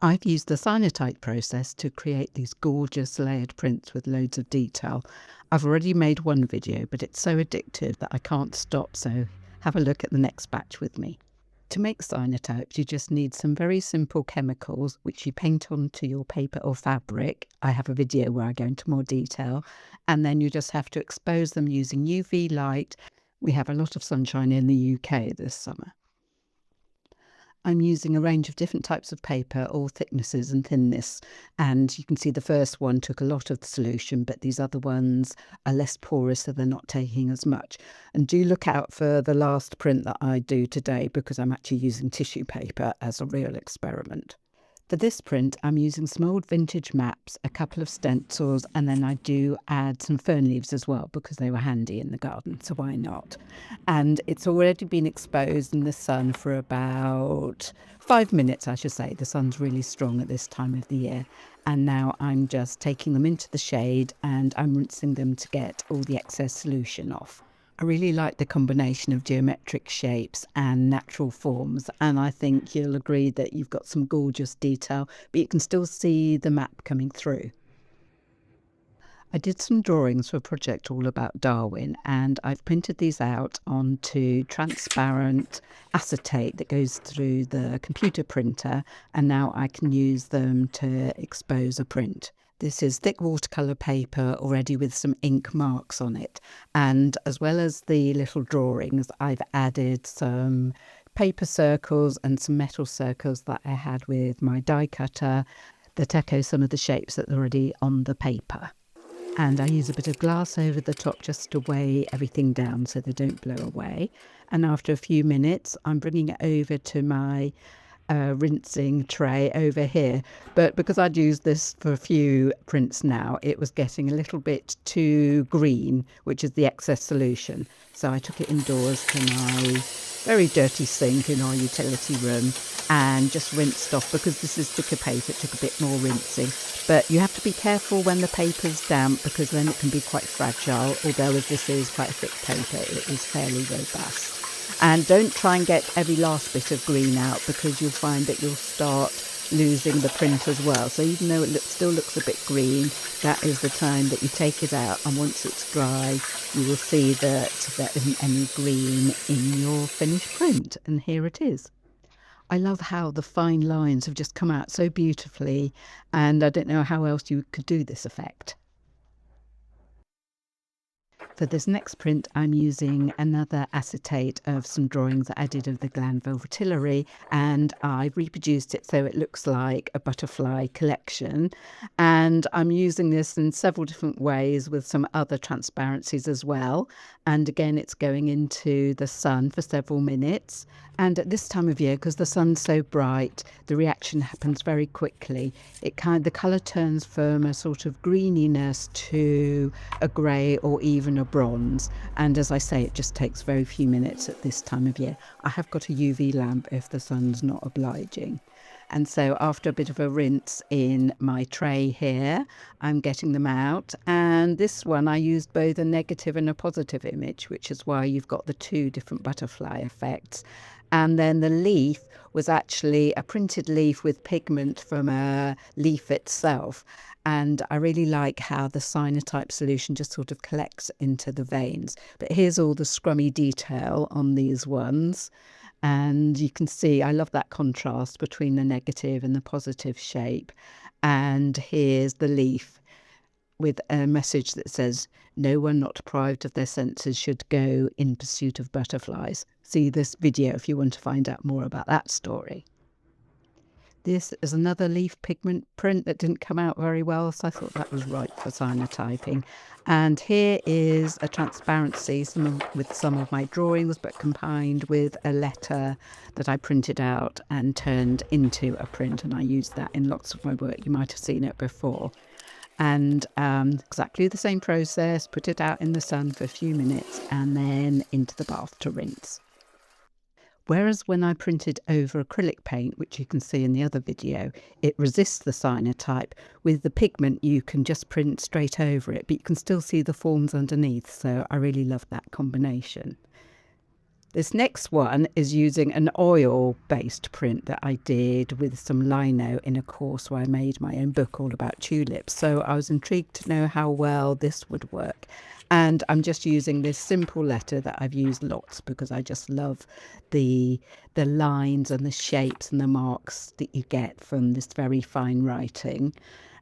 I've used the Cyanotype process to create these gorgeous layered prints with loads of detail. I've already made one video, but it's so addictive that I can't stop, so have a look at the next batch with me. To make cyanotypes, you just need some very simple chemicals which you paint onto your paper or fabric. I have a video where I go into more detail, and then you just have to expose them using UV light. We have a lot of sunshine in the UK this summer. I'm using a range of different types of paper, all thicknesses and thinness, and you can see the first one took a lot of the solution, but these other ones are less porous, so they're not taking as much. And do look out for the last print that I do today, because I'm actually using tissue paper as a real experiment. For this print, I'm using some old vintage maps, a couple of stencils, and then I do add some fern leaves as well because they were handy in the garden, so why not? And it's already been exposed in the sun for about 5 minutes, I should say. The sun's really strong at this time of the year. And now I'm just taking them into the shade and I'm rinsing them to get all the excess solution off. I really like the combination of geometric shapes and natural forms, and I think you'll agree that you've got some gorgeous detail, but you can still see the map coming through. I did some drawings for a project all about Darwin, and I've printed these out onto transparent acetate that goes through the computer printer, and now I can use them to expose a print. This is thick watercolour paper already with some ink marks on it. And as well as the little drawings, I've added some paper circles and some metal circles that I had with my die cutter that echo some of the shapes that are already on the paper. And I use a bit of glass over the top just to weigh everything down so they don't blow away. And after a few minutes, I'm bringing it over to my rinsing tray over here, but because I'd used this for a few prints now, it was getting a little bit too green, which is the excess solution. So I took it indoors to my very dirty sink in our utility room and just rinsed off. Because this is thicker paper, it took a bit more rinsing, but you have to be careful when the paper's damp because then it can be quite fragile, although as this is quite a thick paper, it is fairly robust. And don't try and get every last bit of green out because you'll find that you'll start losing the print as well. So even though it still looks a bit green, that is the time that you take it out, and once it's dry you will see that there isn't any green in your finished print, and here it is. I love how the fine lines have just come out so beautifully, and I don't know how else you could do this effect. For this next print, I'm using another acetate of some drawings that I did of the Glanville Fritillary, and I've reproduced it so it looks like a butterfly collection. And I'm using this in several different ways with some other transparencies as well. And again, it's going into the sun for several minutes. And at this time of year, because the sun's so bright, the reaction happens very quickly. The colour turns from a sort of greeniness to a grey or even a bronze. And as I say, it just takes very few minutes at this time of year. I have got a UV lamp if the sun's not obliging. And so after a bit of a rinse in my tray here, I'm getting them out. And this one, I used both a negative and a positive image, which is why you've got the two different butterfly effects. And then the leaf was actually a printed leaf with pigment from a leaf itself. And I really like how the cyanotype solution just sort of collects into the veins. But here's all the scrummy detail on these ones. And you can see, I love that contrast between the negative and the positive shape. And here's the leaf with a message that says, "No one not deprived of their senses should go in pursuit of butterflies." See this video if you want to find out more about that story. This is another leaf pigment print that didn't come out very well, so I thought that was right for cyanotyping. And here is a transparency with some of my drawings, but combined with a letter that I printed out and turned into a print, and I used that in lots of my work. You might have seen it before. And exactly the same process, put it out in the sun for a few minutes and then into the bath to rinse. Whereas when I printed over acrylic paint, which you can see in the other video, it resists the cyanotype. With the pigment, you can just print straight over it, but you can still see the forms underneath. So I really love that combination. This next one is using an oil-based print that I did with some lino in a course where I made my own book all about tulips. So I was intrigued to know how well this would work. And I'm just using this simple letter that I've used lots because I just love the lines and the shapes and the marks that you get from this very fine writing.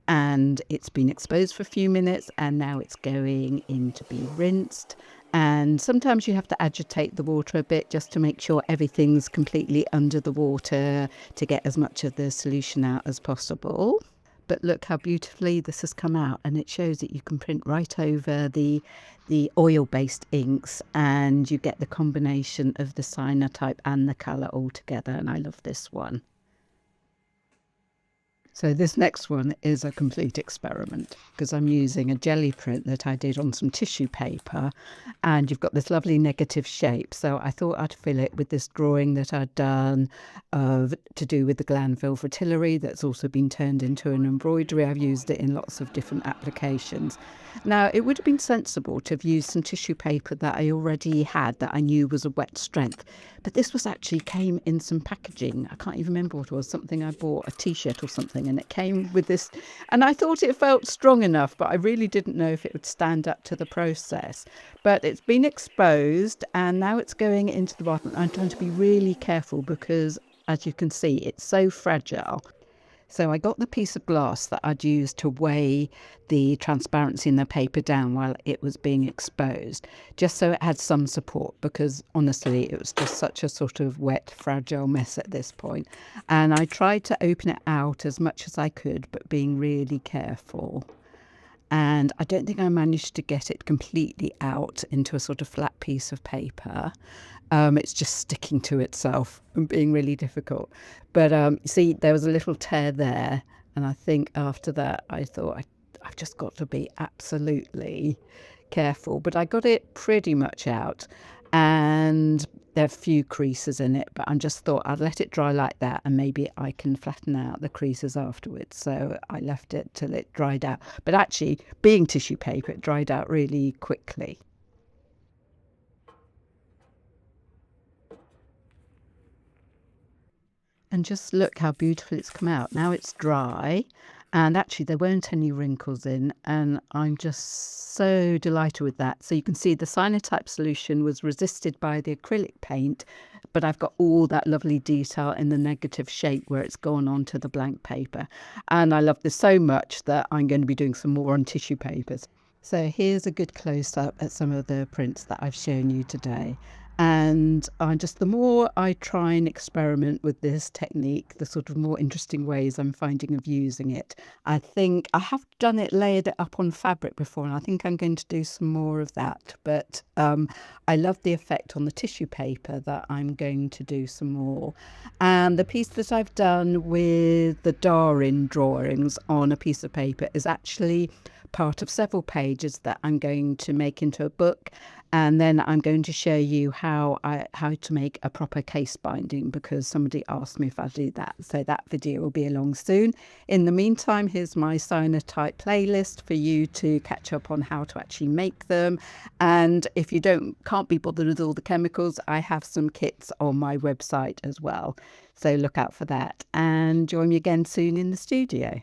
And it's been exposed for a few minutes and now it's going in to be rinsed. And sometimes you have to agitate the water a bit just to make sure everything's completely under the water to get as much of the solution out as possible. But look how beautifully this has come out, and it shows that you can print right over the oil-based inks and you get the combination of the cyanotype and the colour all together, and I love this one. So this next one is a complete experiment because I'm using a jelly print that I did on some tissue paper, and you've got this lovely negative shape. So I thought I'd fill it with this drawing that I'd done to do with the glanville fritillary that's also been turned into an embroidery. I've used it in lots of different applications. Now, it would have been sensible to have used some tissue paper that I already had that I knew was a wet strength, but this was actually came in some packaging. I can't even remember what it was, something I bought, a t-shirt or something, and it came with this, and I thought it felt strong enough, but I really didn't know if it would stand up to the process. But it's been exposed and now it's going into the bottle. I'm trying to be really careful because, as you can see, it's so fragile. So I got the piece of glass that I'd used to weigh the transparency in the paper down while it was being exposed, just so it had some support, because honestly it was just such a sort of wet, fragile mess at this point. And I tried to open it out as much as I could, but being really careful. And I don't think I managed to get it completely out into a sort of flat piece of paper. It's just sticking to itself and being really difficult. But see, there was a little tear there. And I think after that, I thought, I've just got to be absolutely careful. But I got it pretty much out. And there are a few creases in it, but I just thought I'd let it dry like that and maybe I can flatten out the creases afterwards. So I left it till it dried out. But actually, being tissue paper, it dried out really quickly. And just look how beautiful it's come out. Now it's dry, and actually there weren't any wrinkles in, and I'm just so delighted with that. So you can see the Cyanotype solution was resisted by the acrylic paint, but I've got all that lovely detail in the negative shape where it's gone onto the blank paper. And I love this so much that I'm going to be doing some more on tissue papers. So here's a good close-up at some of the prints that I've shown you today. And the more I try and experiment with this technique, the sort of more interesting ways I'm finding of using it. I think I have done it, layered it up on fabric before, and I think I'm going to do some more of that. But I love the effect on the tissue paper that I'm going to do some more. And the piece that I've done with the Darwin drawings on a piece of paper is actually part of several pages that I'm going to make into a book, and then I'm going to show you how to make a proper case binding, because somebody asked me if I do that. So that video will be along soon. In the meantime, here's my Cyanotype playlist for you to catch up on how to actually make them. And if you can't be bothered with all the chemicals, I have some kits on my website as well. So look out for that and join me again soon in the studio.